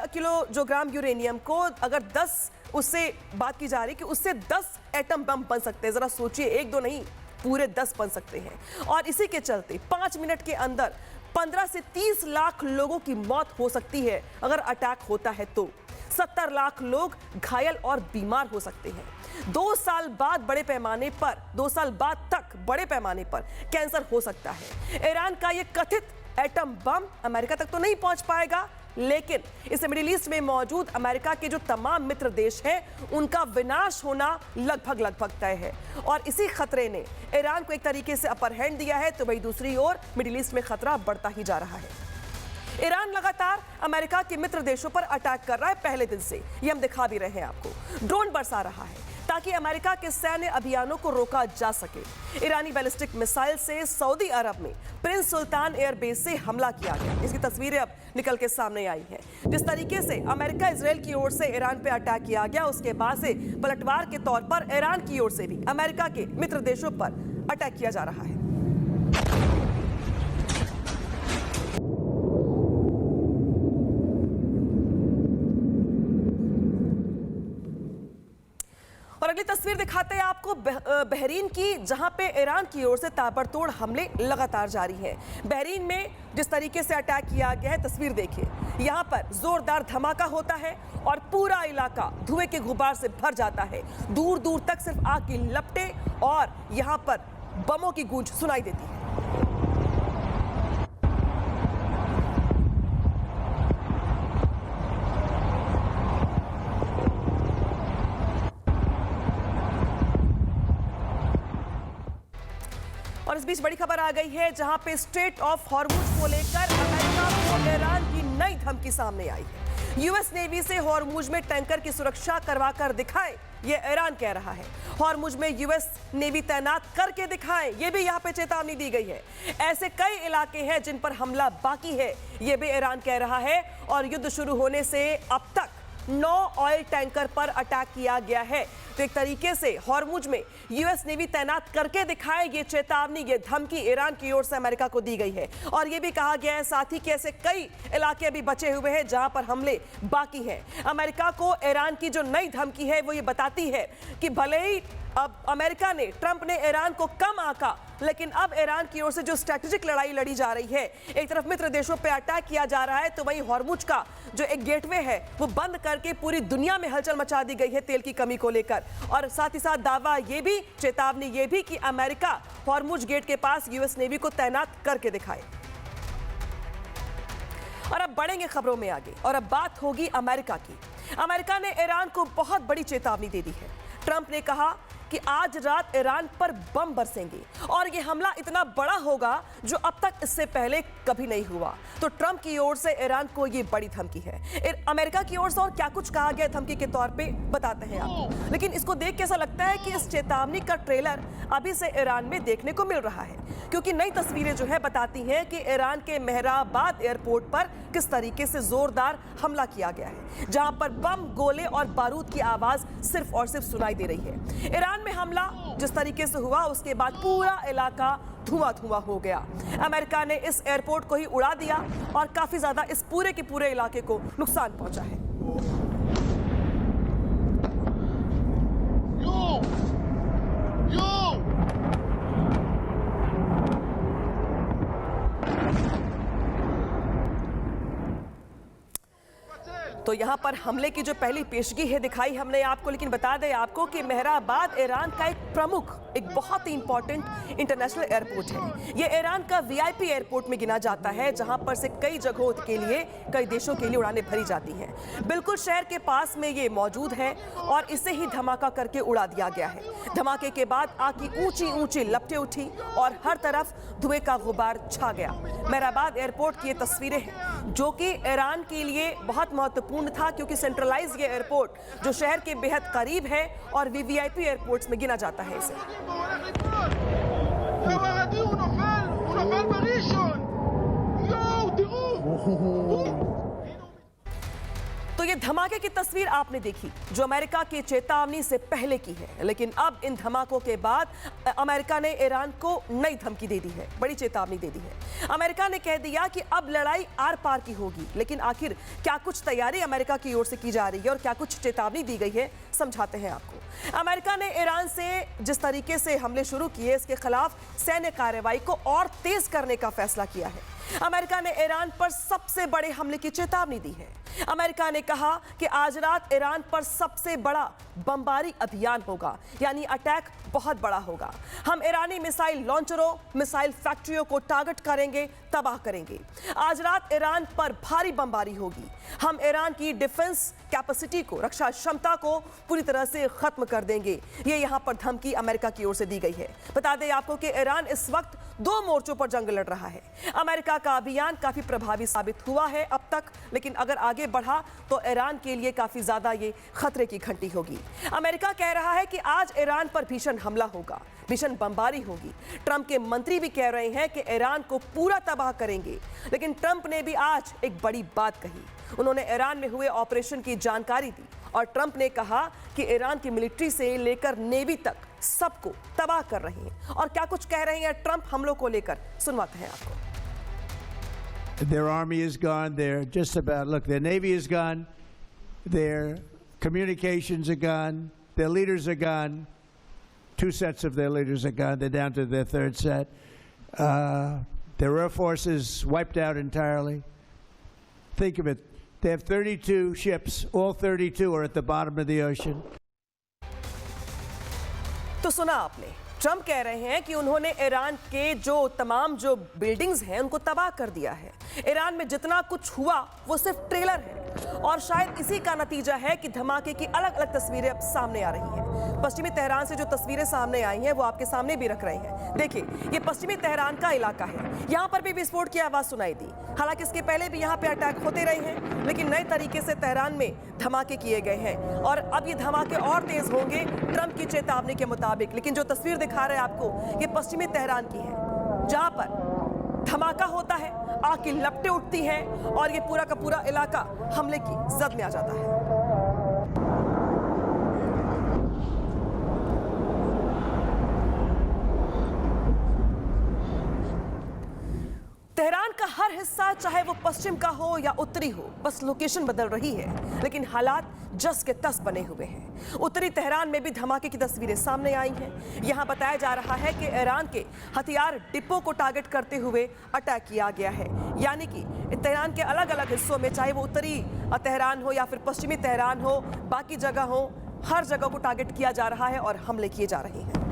किलो जो ग्राम यूरेनियम को अगर 10 उससे बात की जा रही कि उससे 10 एटम बम बन सकते हैं। जरा सोचिए, एक दो नहीं, पूरे 10 बन सकते हैं। और इसी के चलते 5 मिनट के अंदर 15 से 30 लाख लोगों की मौत हो सकती है अगर अटैक होता है तो। 70 लाख लोग घायल और बीमार हो सकते हैं। 2 साल बाद बड़े पैमाने पर 2 साल बाद तक बड़े पैमाने पर कैंसर हो सकता है। ईरान का यह कथित एटम बम अमेरिका तक तो नहीं पहुंच पाएगा, लेकिन इसे मिडिल ईस्ट में मौजूद अमेरिका के जो तमाम मित्र देश हैं उनका विनाश होना लगभग तय है। और इसी खतरे ने ईरान को एक तरीके से अपर हैंड दिया है, तो वही दूसरी ओर मिडिल ईस्ट में खतरा बढ़ता ही जा रहा है। ईरान लगातार अमेरिका के मित्र देशों पर अटैक कर रहा है पहले दिन से, ये हम दिखा भी रहे हैं आपको। ड्रोन बरसा रहा है ताकि अमेरिका के सैन्य अभियानों को रोका जा सके। ईरानी बैलिस्टिक मिसाइल से सऊदी अरब में प्रिंस सुल्तान एयरबेस से हमला किया गया। इसकी तस्वीरें अब निकल के सामने आई हैं। जिस तरीके से अमेरिका इजराइल की ओर से ईरान पे अटैक किया गया, उसके बाद से पलटवार के तौर पर ईरान की ओर से भी अमेरिका के मित्र देशों पर अटैक किया जा रहा है। और अगली तस्वीर दिखाते हैं आपको बहरीन की, जहां पे ईरान की ओर से ताबड़तोड़ हमले लगातार जारी हैं। बहरीन में जिस तरीके से अटैक किया गया है, तस्वीर देखिए। यहां पर जोरदार धमाका होता है और पूरा इलाका धुएं के गुबार से भर जाता है। दूर दूर तक सिर्फ आग की लपटें और यहां पर बमों की गूंज सुनाई देती है। और इस बीच बड़ी खबर आ गई है, जहां पे स्ट्रेट ऑफ हॉर्मुज को लेकर अमेरिका को ईरान की नई धमकी सामने आई है। यूएस नेवी से हॉर्मुज में टैंकर की सुरक्षा करवाकर दिखाएं, ये ईरान कह रहा है। हॉर्मुज में यूएस नेवी तैनात करके दिखाएं, ये भी यहां पे चेतावनी दी गई है। ऐसे कई इलाके हैं जिन पर हमला बाकी है, ये भी ईरान कह रहा है। और युद्ध शुरू होने से अब तक 9 ऑयल टैंकर पर अटैक किया गया है। तो एक तरीके से हॉर्मुज में यूएस नेवी तैनात करके दिखाए, ये चेतावनी, ये धमकी ईरान की ओर से अमेरिका को दी गई है। और ये भी कहा गया है साथ ही कि ऐसे कई इलाके अभी बचे हुए हैं जहां पर हमले बाकी हैं। अमेरिका को ईरान की जो नई धमकी है वो ये बताती है कि भले ही अब अमेरिका ने, ट्रंप ने ईरान को कम आंका, लेकिन अब ईरान की ओर से जो स्ट्रेटेजिक लड़ाई लड़ी जा रही है, एक तरफ मित्र देशों पे अटैक किया जा रहा है, तो वहीं हॉर्मुज का जो एक गेटवे है वो बंद करके पूरी दुनिया में हलचल मचा दी गई है तेल की कमी को लेकर। और साथ ही साथ दावा ये भी, चेतावनी ये भी कि अमेरिका हॉर्मुज गेट के पास यूएस नेवी को तैनात करके दिखाए। और अब बढ़ेंगे खबरों में आगे, और अब बात होगी अमेरिका की। अमेरिका ने ईरान को बहुत बड़ी चेतावनी दे दी है। ट्रंप ने कहा कि आज रात ईरान पर बम बरसेंगे और यह हमला इतना बड़ा होगा जो अब तक इससे पहले कभी नहीं हुआ। तो ट्रंप की ओर से ईरान को यह बड़ी धमकी है। अमेरिका की ओर से और क्या कुछ कहा गया धमकी के तौर पे बताते हैं आपको, लेकिन इसको देख के ऐसा लगता है कि इस चेतावनी का ट्रेलर अभी से ईरान में देखने को मिल रहा है, क्योंकि नई तस्वीरें जो है बताती हैं कि ईरान के मेहराबाद एयरपोर्ट पर किस तरीके से जोरदार हमला किया गया है, जहां पर बम, गोले और बारूद की आवाज सिर्फ और सिर्फ सुनाई दे रही है। ईरान में हमला जिस तरीके से हुआ, उसके बाद पूरा इलाका धुआं हो गया। अमेरिका ने इस एयरपोर्ट को ही उड़ा दिया और काफी ज्यादा इस पूरे के पूरे इलाके को नुकसान पहुंचा है। तो यहाँ पर हमले की जो पहली पेशगी है दिखाई हमने आपको, लेकिन बता दें आपको कि मेहराबाद ईरान का एक प्रमुख, एक बहुत ही इंपॉर्टेंट इंटरनेशनल एयरपोर्ट है। ये ईरान का वीआईपी एयरपोर्ट में गिना जाता है, जहां पर से कई जगहों के लिए, कई देशों के लिए उड़ानें भरी जाती हैं। बिल्कुल शहर के पास में ये मौजूद है और इसे ही धमाका करके उड़ा दिया गया है। धमाके के बाद आग की ऊंची ऊंची लपटें उठी और हर तरफ धुएं का गुबार छा गया। मेहराबाद एयरपोर्ट की ये तस्वीरें हैं, जो कि ईरान के लिए बहुत महत्वपूर्ण था, क्योंकि सेंट्रलाइज ये एयरपोर्ट जो शहर के बेहद करीब है और वीवीआईपी एयरपोर्ट्स में गिना जाता है इसे। तो ये धमाके की तस्वीर आपने देखी जो अमेरिका की चेतावनी से पहले की है, लेकिन अब इन धमाकों के बाद अमेरिका ने ईरान को नई धमकी दे दी है, बड़ी चेतावनी दे दी है। अमेरिका ने कह दिया कि अब लड़ाई आर पार की होगी, लेकिन आखिर क्या कुछ तैयारी अमेरिका की ओर से की जा रही है और क्या कुछ चेतावनी दी गई है, समझाते हैं आपको। अमेरिका ने ईरान से जिस तरीके से हमले शुरू किए, इसके खिलाफ सैन्य कार्रवाई को और तेज करने का फैसला किया है। अमेरिका ने ईरान पर सबसे बड़े हमले की चेतावनी दी है। अमेरिका ने कहा कि आज रात ईरान पर सबसे बड़ा बमबारी अभियान होगा, यानी अटैक बहुत बड़ा होगा। हम ईरानी मिसाइल लॉन्चरों, मिसाइल फैक्ट्रियों को टारगेट करेंगे, तबाह करेंगे। आज रात ईरान पर भारी बमबारी होगी। हम ईरान की डिफेंस कैपेसिटी को, रक्षा क्षमता को पूरी तरह से खत्म कर देंगे। ये यहाँ पर धमकी अमेरिका की ओर से दी गई है। बता दें आपको कि ईरान इस वक्त 2 मोर्चों पर जंग लड़ रहा है। अमेरिका का अभियान काफी प्रभावी साबित हुआ है अब तक, लेकिन अगर आगे बढ़ा तो ईरान के लिए काफी ज्यादा ये खतरे की घंटी होगी। अमेरिका कह रहा है कि आज ईरान पर भीषण हमला होगा, भीषण बमबारी होगी। ट्रंप के मंत्री भी कह रहे हैं कि ईरान को पूरा तबाह करेंगे, लेकिन ट्रंप ने भी आज एक बड़ी बात कही। उन्होंने ईरान में हुए ऑपरेशन की जानकारी दी और ट्रंप ने कहा कि ईरान की मिलिट्री से लेकर नेवी तक सबको तबाह कर रहे हैं। और क्या कुछ कह रहे हैं ट्रंप हमलों को लेकर, सुनवाते हैं आपको। Their army is gone. They're just about, look, their navy is gone. Their communications are gone. Their leaders are gone. 2 sets of their leaders are gone. They're down to their 3rd set. Their air force is wiped out entirely. Think of it. They have 32 ships. All 32 are at the bottom of the ocean. तो सुना आपने, ट्रंप कह रहे हैं कि उन्होंने ईरान के तमाम जो बिल्डिंग्स हैं उनको तबाह कर दिया है। ईरान में जितना कुछ हुआ वो सिर्फ ट्रेलर है और शायद इसी का नतीजा है कि धमाके की अलग अलग तस्वीरें अब सामने आ रही हैं। पश्चिमी तेहरान से जो तस्वीरें सामने आई हैं वो आपके सामने भी रख रहे हैं। देखिए, ये पश्चिमी तेहरान का इलाका है। यहाँ पर भी विस्फोट की आवाज सुनाई दी। हालांकि इसके पहले भी यहाँ पे अटैक होते रहे हैं, लेकिन नए तरीके से तेहरान में धमाके किए गए हैं और अब ये धमाके और तेज होंगे ट्रंप की चेतावनी के मुताबिक। लेकिन जो तस्वीर दिखा रहे हैं आपको, ये पश्चिमी तेहरान की है, जहां पर धमाका होता है, आग की लपटें उठती हैं और ये पूरा का पूरा इलाका हमले की जद में आ जाता है। तेहरान का हर हिस्सा, चाहे वो पश्चिम का हो या उत्तरी हो, बस लोकेशन बदल रही है, लेकिन हालात जस के तस बने हुए हैं। उत्तरी तेहरान में भी धमाके की तस्वीरें सामने आई हैं। यहां बताया जा रहा है कि ईरान के हथियार डिपो को टारगेट करते हुए अटैक किया गया है। यानी कि तेहरान के अलग अलग हिस्सों में, चाहे वो उत्तरी तेहरान हो या फिर पश्चिमी तेहरान हो, बाकी जगह हो, हर जगह को टारगेट किया जा रहा है और हमले किए जा रहे हैं।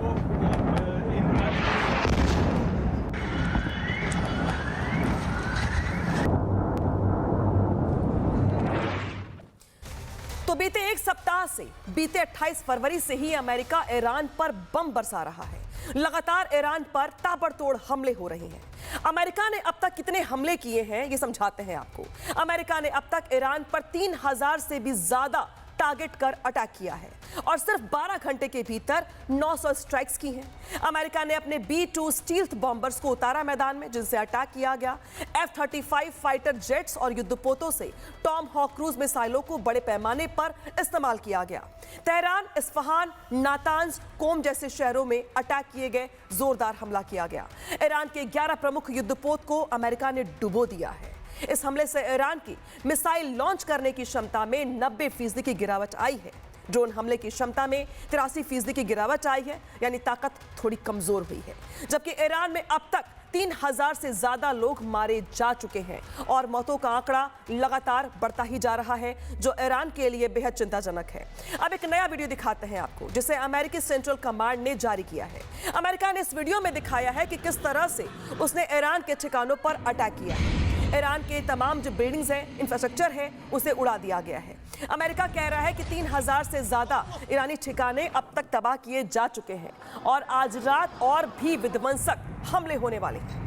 तो बीते 1 सप्ताह से, बीते 28 फरवरी से ही अमेरिका ईरान पर बम बरसा रहा है। लगातार ईरान पर ताबड़तोड़ हमले हो रहे हैं। अमेरिका ने अब तक कितने हमले किए हैं ये समझाते हैं आपको। अमेरिका ने अब तक ईरान पर 3000 से भी ज्यादा टारगेट कर अटैक किया है और सिर्फ 12 घंटे के भीतर 900 स्ट्राइक्स की हैं। अमेरिका ने अपने B-2 स्टील्थ बॉम्बर्स को उतारा मैदान में, जिनसे अटैक किया गया। F-35 फाइटर जेट्स और युद्धपोतों से टॉम हॉक क्रूज मिसाइलों को बड़े पैमाने पर इस्तेमाल किया गया। तेहरान, इस्फहान, नातांज, कोम जैसे शहरों में अटैक किए गए, जोरदार हमला किया गया। ईरान के 11 प्रमुख युद्धपोत को अमेरिका ने डुबो दिया है। इस हमले से ईरान की मिसाइल लॉन्च करने की क्षमता में 90% की गिरावट आई है। ड्रोन हमले की क्षमता में 83% की गिरावट आई है, यानी ताकत थोड़ी कमजोर हुई है। जबकि ईरान में अब तक 3000 से ज्यादा लोग मारे जा चुके हैं और मौतों का आंकड़ा लगातार बढ़ता ही जा रहा है, जो ईरान के लिए बेहद चिंताजनक है। अब एक नया वीडियो दिखाते हैं आपको, जिसे अमेरिकी सेंट्रल कमांड ने जारी किया है। अमेरिका ने इस वीडियो में दिखाया है कि किस तरह से उसने ईरान के ठिकानों पर अटैक किया है। ईरान के तमाम जो बिल्डिंग्स हैं, इंफ्रास्ट्रक्चर है, उसे उड़ा दिया गया है। अमेरिका कह रहा है कि 3000 से ज्यादा ईरानी ठिकाने अब तक तबाह किए जा चुके हैं और आज रात और भी विध्वंसक हमले होने वाले हैं।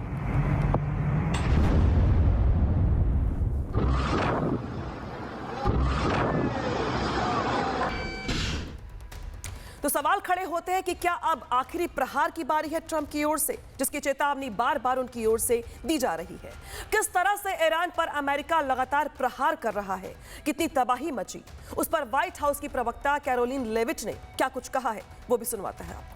तो सवाल खड़े होते हैं कि क्या अब आखिरी प्रहार की बारी है ट्रंप की ओर से, जिसकी चेतावनी बार बार उनकी ओर से दी जा रही है। किस तरह से ईरान पर अमेरिका लगातार प्रहार कर रहा है, कितनी तबाही मची, उस पर व्हाइट हाउस की प्रवक्ता कैरोलिन लेविट ने क्या कुछ कहा है, वो भी सुनवाता है आपको।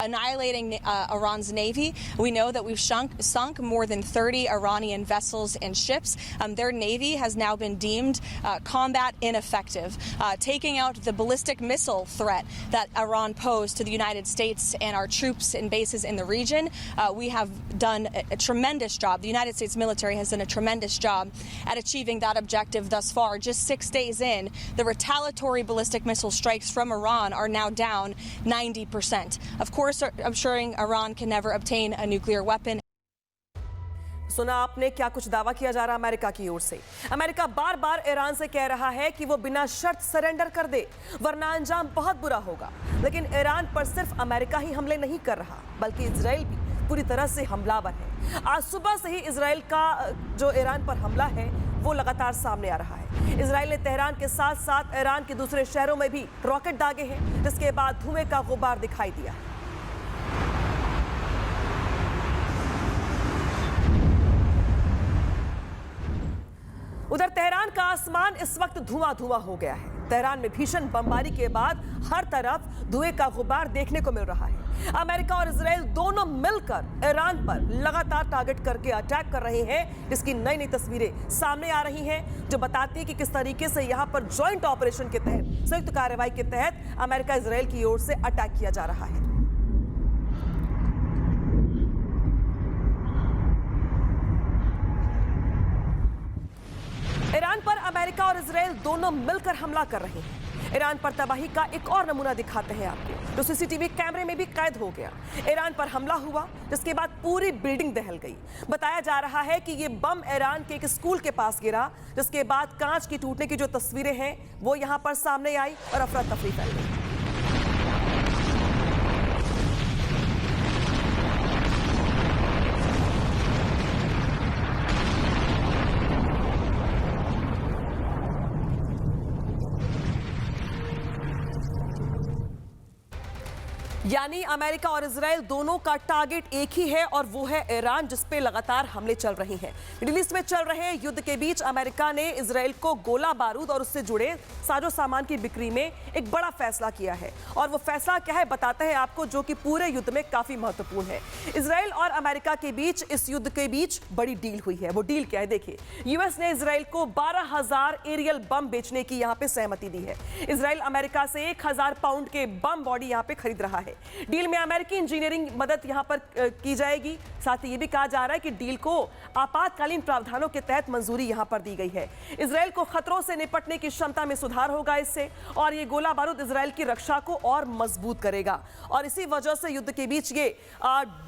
Annihilating Iran's navy. We know that we've sunk more than 30 Iranian vessels and ships. Their navy has now been deemed combat ineffective, taking out the ballistic missile threat that Iran posed to the United States and our troops and bases in the region. We have done a tremendous job. The United States military has done a tremendous job at achieving that objective thus far. Just 6 days in, the retaliatory ballistic missile strikes from Iran are now down 90%. Of course, I'm sure Iran can never obtain a nuclear weapon. सुना आपने क्या कुछ दावा किया जा रहा है अमेरिका की ओर से। अमेरिका बार बार ईरान से कह रहा है कि वो बिना शर्त सरेंडर कर दे, वरना अंजाम बहुत बुरा होगा। लेकिन ईरान पर सिर्फ अमेरिका ही हमले नहीं कर रहा, बल्कि इजराइल भी पूरी तरह से हमलावर है। आज सुबह से ही इजराइल का जो ईरान पर हमला है वो लगातार सामने आ रहा है। इजराइल ने तेहरान के साथ साथ ईरान के दूसरे शहरों में भी रॉकेट दागे हैं, जिसके बाद धुएं का गुबार दिखाई दिया है। उधर तेहरान का आसमान इस वक्त धुआं धुआं हो गया है। तेहरान में भीषण बमबारी के बाद हर तरफ धुएं का गुबार देखने को मिल रहा है। अमेरिका और इजराइल दोनों मिलकर ईरान पर लगातार टारगेट करके अटैक कर रहे हैं, जिसकी नई नई तस्वीरें सामने आ रही हैं, जो बताती है कि किस तरीके से यहां पर जॉइंट ऑपरेशन के तहत, संयुक्त कार्रवाई के तहत अमेरिका इजराइल की ओर से अटैक किया जा रहा है। ईरान पर अमेरिका और इजराइल दोनों मिलकर हमला कर रहे हैं। ईरान पर तबाही का एक और नमूना दिखाते हैं आपको, जो सीसीटीवी कैमरे में भी कैद हो गया। ईरान पर हमला हुआ, जिसके बाद पूरी बिल्डिंग दहल गई। बताया जा रहा है कि ये बम ईरान के एक स्कूल के पास गिरा, जिसके बाद कांच की टूटने की जो तस्वीरें हैं वो यहां पर सामने आई और अफरा तफरी फैल गई। यानी अमेरिका और इजराइल दोनों का टारगेट एक ही है, और वो है ईरान, जिस पे लगातार हमले चल रहे हैं। मिडिल ईस्ट में चल रहे युद्ध के बीच अमेरिका ने इजराइल को गोला बारूद और उससे जुड़े साजो सामान की बिक्री में एक बड़ा फैसला किया है, और वो फैसला क्या है बताते हैं आपको, जो कि पूरे युद्ध में काफी महत्वपूर्ण है। इजराइल और अमेरिका के बीच इस युद्ध के बीच बड़ी डील हुई है। वो डील क्या है देखिए। यूएस ने इजराइल को 12,000 एरियल बम बेचने की यहाँ पे सहमति दी है। इजराइल अमेरिका से 1,000 पाउंड के बम बॉडी यहाँ पे खरीद रहा है। डील में अमेरिकी इंजीनियरिंग मदद यहां पर की जाएगी। साथ ही यह भी कहा जा रहा है कि डील को आपातकालीन प्रावधानों के तहत मंजूरी यहां पर दी गई है। इजराइल को खतरों से निपटने की क्षमता में सुधार होगा इससे, और ये गोला बारूद इजराइल की रक्षा को और मजबूत करेगा। और इसी वजह से युद्ध के बीच ये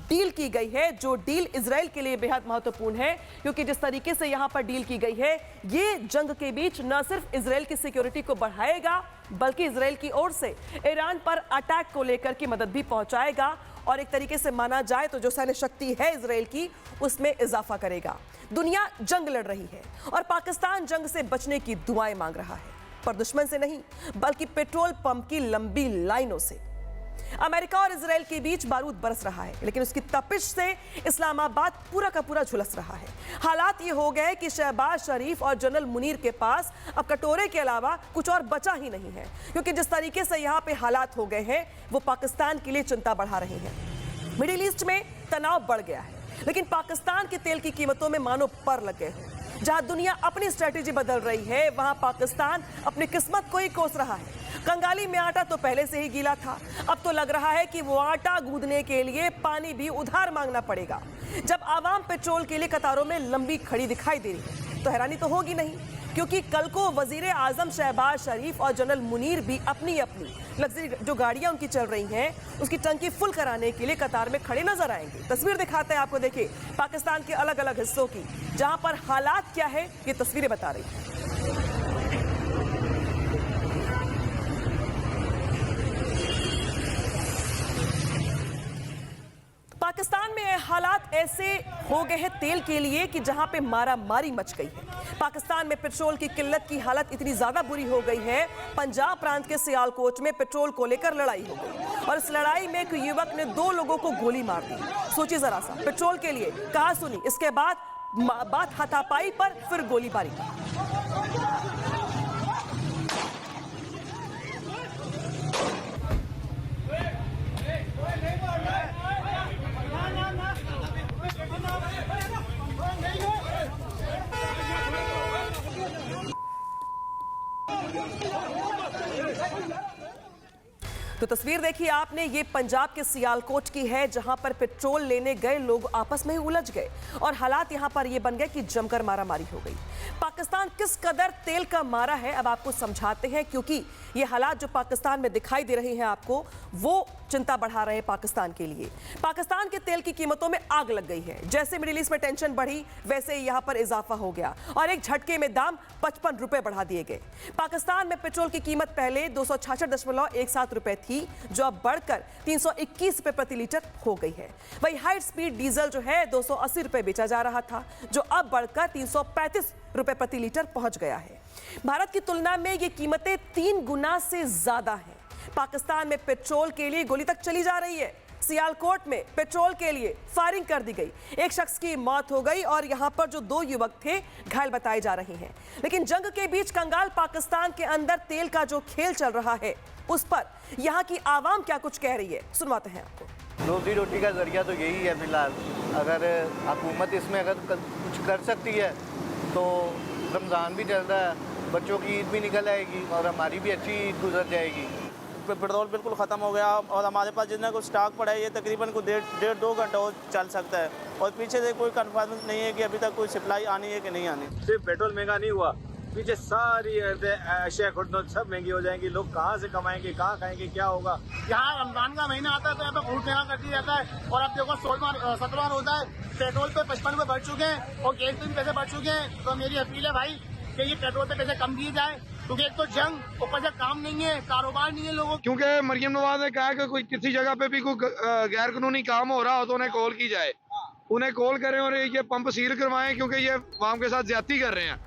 डील की गई है, जो डील इजराइल के लिए बेहद महत्वपूर्ण है, क्योंकि जिस तरीके से यहां पर डील की गई है, ये जंग के बीच न सिर्फ इजराइल की सिक्योरिटी को बढ़ाएगा, बल्कि इजराइल की ओर से ईरान पर अटैक को लेकर की मदद भी पहुंचाएगा, और एक तरीके से माना जाए तो जो सैन्य शक्ति है इजराइल की, उसमें इजाफा करेगा। दुनिया जंग लड़ रही है और पाकिस्तान जंग से बचने की दुआएं मांग रहा है, पर दुश्मन से नहीं, बल्कि पेट्रोल पंप की लंबी लाइनों से। अमेरिका और इजराइल के बीच बारूद बरस रहा है, लेकिन उसकी तपिश से इस्लामाबाद पूरा का पूरा झुलस रहा है। हालात ये हो गए कि शहबाज शरीफ और जनरल मुनीर के पास अब कटोरे के अलावा कुछ और बचा ही नहीं है, क्योंकि जिस तरीके से यहाँ पे हालात हो गए हैं वो पाकिस्तान के लिए चिंता बढ़ा रहे हैं। मिडिल ईस्ट में तनाव बढ़ गया है, लेकिन पाकिस्तान के तेल की कीमतों में मानो पर लग गए हैं। जहां दुनिया अपनी स्ट्रेटेजी बदल रही है, वहां पाकिस्तान अपनी किस्मत को ही कोस रहा है। कंगाली में आटा तो पहले से ही गीला था, अब तो लग रहा है कि वो आटा गूंदने के लिए पानी भी उधार मांगना पड़ेगा। जब आवाम पेट्रोल के लिए कतारों में लंबी खड़ी दिखाई दे रही है, तो हैरानी तो होगी नहीं, क्योंकि कल को वजीर आजम शहबाज शरीफ और जनरल मुनीर भी अपनी अपनी लग्जरी जो गाड़ियां उनकी चल रही हैं, उसकी टंकी फुल कराने के लिए कतार में खड़े नजर आएंगे। तस्वीर दिखाते हैं आपको, देखिए पाकिस्तान के अलग अलग हिस्सों की, जहां पर हालात क्या है ये तस्वीरें बता रही हैं। पाकिस्तान में हालात ऐसे हो गए हैं तेल के लिए कि जहां पे मारा मारी मच गई है। पाकिस्तान में पेट्रोल की किल्लत की हालत इतनी ज्यादा बुरी हो गई है, पंजाब प्रांत के सियालकोट में पेट्रोल को लेकर लड़ाई हो गई और इस लड़ाई में एक युवक ने 2 लोगों को गोली मार दी। सोचिए जरा सा, पेट्रोल के लिए कहा सुनी, इसके बाद बात हाथापाई पर, फिर गोलीबारी पर। तो तस्वीर देखिए आपने, ये पंजाब के सियालकोट की है जहां पर पेट्रोल लेने गए लोग आपस में ही उलझ गए और हालात यहां पर ये बन गए कि जमकर मारामारी हो गई। पाकिस्तान किस कदर तेल का मारा है अब आपको समझाते हैं, क्योंकि ये हालात जो पाकिस्तान में दिखाई दे रहे हैं आपको, वो चिंता बढ़ा रहे हैं पाकिस्तान के लिए। पाकिस्तान के तेल की कीमतों में आग लग गई है। जैसे मिडिल ईस्ट में टेंशन बढ़ी वैसे ही यहां पर इजाफा हो गया और एक झटके में दाम 55 रुपए बढ़ा दिए गए। पाकिस्तान में पेट्रोल की कीमत पहले 266.17 रुपए थी, जो अब बढ़कर 321 रुपए प्रति लीटर हो गई है। वही हाई स्पीड डीजल जो है 280 रुपए बेचा जा रहा था, जो अब बढ़कर 335 रुपए प्रति लीटर पहुंच गया है। भारत की तुलना में ये कीमतें 3 गुना से ज्यादा हैं। पाकिस्तान में पेट्रोल के लिए गोली तक चली जा रही है। सियालकोट में पेट्रोल के लिए फायरिंग कर दी गई, एक शख्स की मौत हो गई और यहां पर जो 2 युवक थे घायल बताए जा रहे हैं। लेकिन जंग के बीच कंगाल पाकिस्तान के अंदर तेल का जो खेल चल रहा है, उस पर यहां की आवाम क्या कुछ कह रही है, सुनवाते हैं आपको। रोजी रोटी का जरिया तो यही है फिलहाल। अगर हुकूमत इसमें अगर कुछ कर सकती है तो रमज़ान भी चल रहा है, बच्चों की ईद भी निकल आएगी और हमारी भी अच्छी ईद गुजर जाएगी। पेट्रोल बिल्कुल ख़त्म हो गया और हमारे पास जितना कुछ स्टॉक पड़ा है ये तकरीबन को 1.5-2 घंटा और चल सकता है और पीछे से कोई कन्फर्म नहीं है कि अभी तक कोई सप्लाई आनी है कि नहीं आनी। सिर्फ पेट्रोल महंगा नहीं हुआ, पीछे सारी अशिया खुदनोद सब महंगी हो जाएंगी। लोग कहाँ से कमाएंगे, कहाँ खाएंगे, क्या होगा। यहाँ रमजान का महीना आता है तो यहाँ पे फ्रूट महंगा कर दिया जाता है और अब देखो 16वां रोजा है, पेट्रोल पे 55 रुपए बढ़ चुके हैं और गैस पे भी पैसे बढ़ चुके हैं। तो मेरी अपील है भाई कि ये पेट्रोल पे पैसे कम दिए जाए, क्योंकि एक तो जंग, ऊपर से काम नहीं है, कारोबार नहीं है लोगों। क्योंकि मरियम नवाज ने कहा कि कोई किसी जगह पे भी कोई गैर कानूनी काम हो रहा हो तो उन्हें कॉल की जाए, उन्हें कॉल करें और ये पंप सील करवाएं, क्योंकि ये आवाम के साथ ज्यादती कर रहे हैं।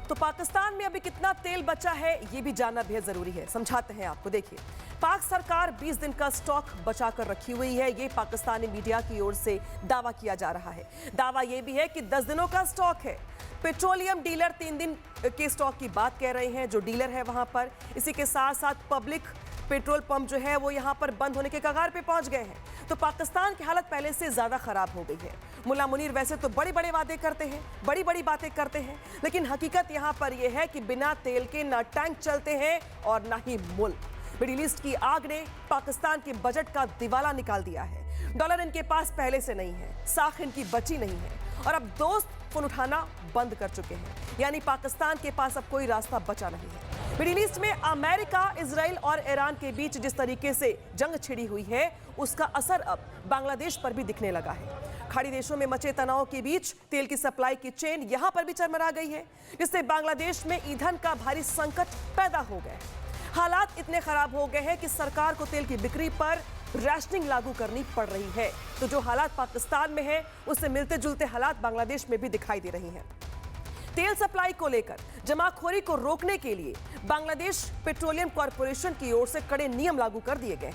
तो पाकिस्तान में अभी कितना तेल बचा है ये भी जानना बेहद जरूरी है, समझाते हैं आपको। देखिए, पाक सरकार 20 दिन का स्टॉक बचाकर रखी हुई है, ये पाकिस्तानी मीडिया की ओर से दावा किया जा रहा है। दावा ये भी है कि 10 दिनों का स्टॉक है। पेट्रोलियम डीलर 3 दिन के स्टॉक की बात कह रहे हैं, जो डीलर है वहां पर। इसी के साथ साथ पब्लिक पेट्रोल पंप जो है वो यहां पर बंद होने के कगार पे पहुंच गए हैं। तो पाकिस्तान की हालत पहले से ज्यादा खराब हो गई है। मुल्ला मुनीर वैसे तो बड़ी बड़ी वादे करते हैं, बड़ी बड़ी बातें करते हैं, लेकिन हकीकत यहां पर यह है कि बिना तेल के ना टैंक चलते हैं और ना ही मुल्क। मिडिल ईस्ट की आग ने पाकिस्तान के बजट का दिवाला निकाल दिया है। डॉलर इनके पास पहले से नहीं है, साख इनकी बची नहीं है और अब दोस्त फोन उठाना बंद कर चुके हैं, यानी पाकिस्तान के पास अब कोई रास्ता बचा नहीं है। मिडिल ईस्ट में अमेरिका, इजराइल और ईरान के बीच जिस तरीके से जंग छिड़ी हुई है, उसका असर अब बांग्लादेश पर भी दिखने लगा है। खाड़ी देशों में मचे तनाव के बीच तेल की सप्लाई की चेन यहां पर भी चरमरा गई है, जिससे बांग्लादेश में ईंधन का भारी संकट पैदा हो गया है। हालात इतने खराब हो गए हैं कि सरकार को तेल की बिक्री पर राशनिंग लागू करनी पड़ रही है। तो जो हालात पाकिस्तान में है, उससे मिलते जुलते हालात बांग्लादेश में भी दिखाई दे रही हैं। तेल सप्लाई को लेकर जमाखोरी को रोकने के लिए बांग्लादेश पेट्रोलियम कॉरपोरेशन की ओर से कड़े नियम लागू कर दिए गए।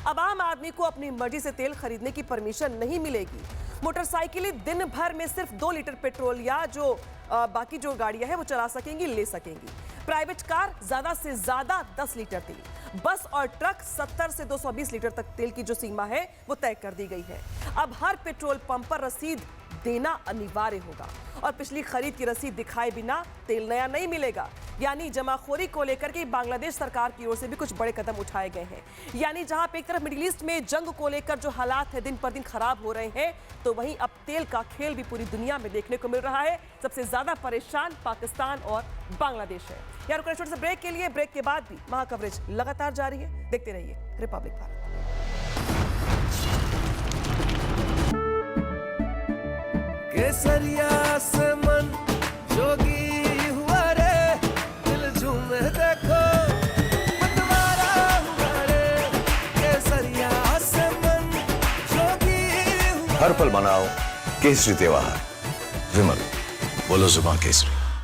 अब आम आदमी को अपनी मर्जी से तेल खरीदने की परमिशन नहीं मिलेगी। मोटरसाइकिलें दिन भर में सिर्फ 2 लीटर पेट्रोल या जो बाकी जो गाड़ियां हैं वो चला सकेंगी, ले सकेंगी। प्राइवेट कार ज्यादा से ज्यादा 10 लीटर तेल, बस और ट्रक 70 से 220 लीटर तक तेल की जो सीमा है वो तय कर दी गई है। अब हर पेट्रोल पंप पर रसीद देना अनिवार्य होगा और पिछली खरीद की रसीद दिखाए बिना तेल नया नहीं मिलेगा। यानी जमाखोरी को लेकर के बांग्लादेश सरकार की ओर से भी कुछ बड़े कदम उठाए गए हैं। यानी जहां पे एक तरफ मिडिल ईस्ट में जंग को लेकर जो हालात है दिन पर दिन खराब हो रहे हैं, तो वहीं अब तेल का खेल भी पूरी दुनिया में देखने को मिल रहा है। सबसे ज्यादा परेशान पाकिस्तान और बांग्लादेश है। यार रुकना छोटे से ब्रेक के लिए, ब्रेक के बाद भी महा कवरेज लगातार जारी है, देखते रहिए रिपब्लिक भारत। केसरिया से मन जोगी हुआ रे, दिल झूमे देखो मतवारा हुआ रे। केसरिया से मन जोगी हर पल मनाओ केसरी त्योहार। विमल, बोलो जुबान केसरी।